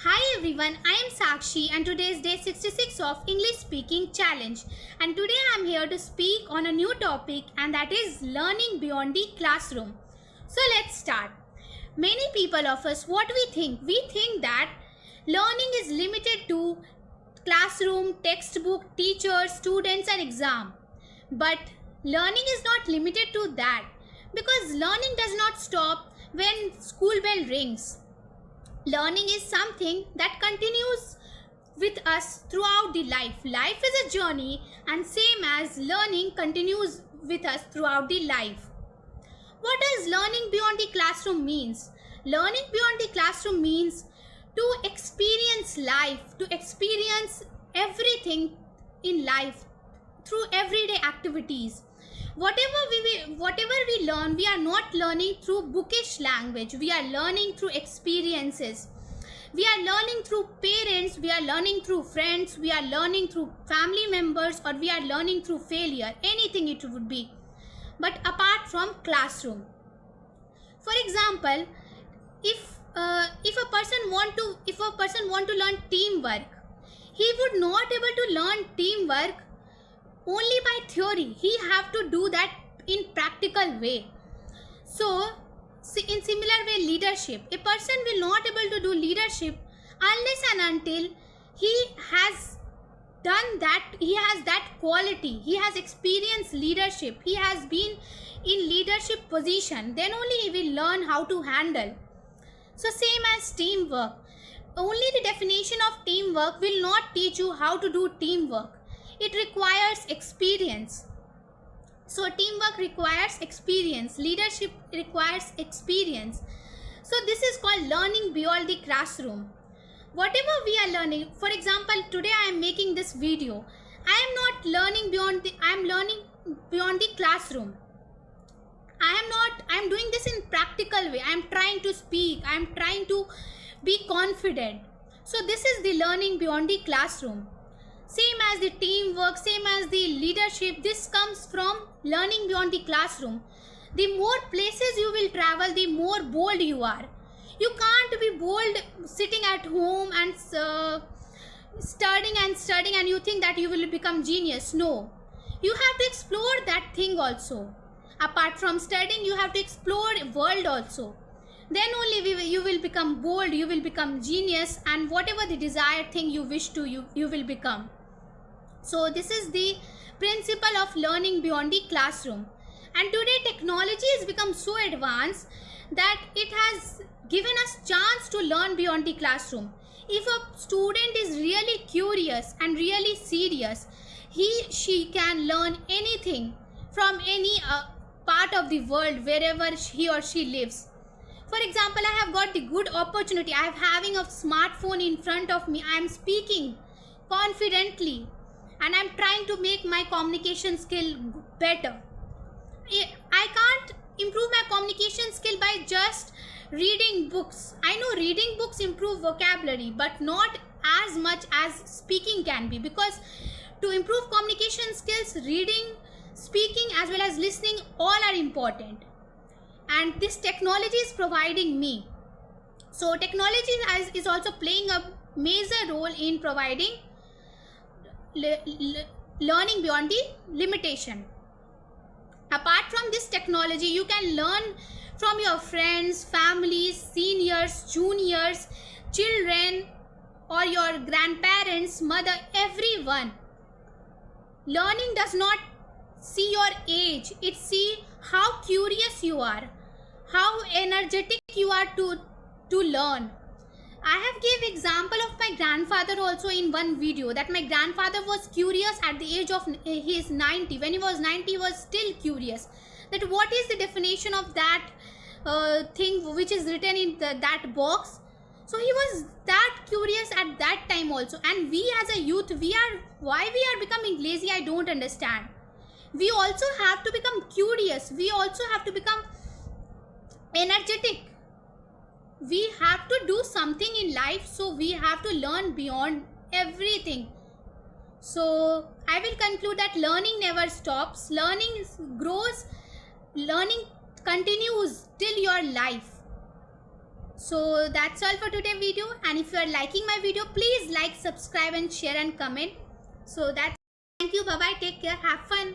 Hi everyone, I am Sakshi and today is day 66 of English Speaking Challenge. And today I am here to speak on a new topic, and that is learning beyond the classroom. So let's start. Many people of us, what we think? We think that learning is limited to classroom, textbook, teachers, students and exam. But learning is not limited to that, because learning does not stop when school bell rings. Learning is something that continues with us throughout the life. Life is a journey, and same as learning continues with us throughout the life. What does learning beyond the classroom means? Learning beyond the classroom means to experience life, to experience everything in life through everyday activities. Whatever we learn, we are not learning through bookish language. We are learning through experiences. We are learning through parents, we are learning through friends, we are learning through family members, or we are learning through failure, anything it would be, but apart from classroom. For example, if a person want to learn teamwork, he would not able to learn teamwork only by theory. He have to do that in practical way. So in similar way, leadership, a person will not able to do leadership unless and until he has done that, he has that quality, he has experienced leadership, he has been in leadership position, then only he will learn how to handle. So same as teamwork, only the definition of teamwork will not teach you how to do teamwork. It requires experience. So teamwork requires experience, leadership requires experience. So this is called learning beyond the classroom. Whatever we are learning, for example, today I am making this video. I am not learning I am learning beyond the classroom. I am doing this in practical way. I am trying to speak, I am trying to be confident. So this is the learning beyond the classroom. Same as the teamwork, same as the leadership, this comes from learning beyond the classroom. The more places you will travel, the more bold you are. You can't be bold sitting at home and studying and you think that you will become genius. No, you have to explore that thing also. Apart from studying, you have to explore world also. Then only you will become bold, you will become genius, and whatever the desired thing you wish to, you will become. So this is the principle of learning beyond the classroom. And today technology has become so advanced that it has given us chance to learn beyond the classroom. If a student is really curious and really serious, she can learn anything from any part of the world wherever he or she lives. For example, I have got the good opportunity. I am having a smartphone in front of me. I am speaking confidently and I am trying to make my communication skill better. I can't improve my communication skill by just reading books. I know reading books improve vocabulary, but not as much as speaking can be, because to improve communication skills, reading, speaking as well as listening, all are important. And this technology is providing me. So technology is also playing a major role in providing learning beyond the limitation. Apart from this technology, you can learn from your friends, families, seniors, juniors, children, or your grandparents, mother, everyone. Learning does not see your age, it see how curious you are, how energetic you are to learn. I have gave example of my grandfather also in one video, that my grandfather was curious at the age of his 90. When he was 90, he was still curious that what is the definition of that thing which is written in that box. So he was that curious at that time also. And we as a youth, why we are becoming lazy, I don't understand. We also have to become curious. We also have to become energetic. We have to do something in life, so we have to learn beyond everything. So I will conclude that learning never stops, learning grows, learning continues till your life. So that's all for today's video, and if you are liking my video, please like, subscribe and share and comment. So that's, thank you, bye bye, take care, have fun.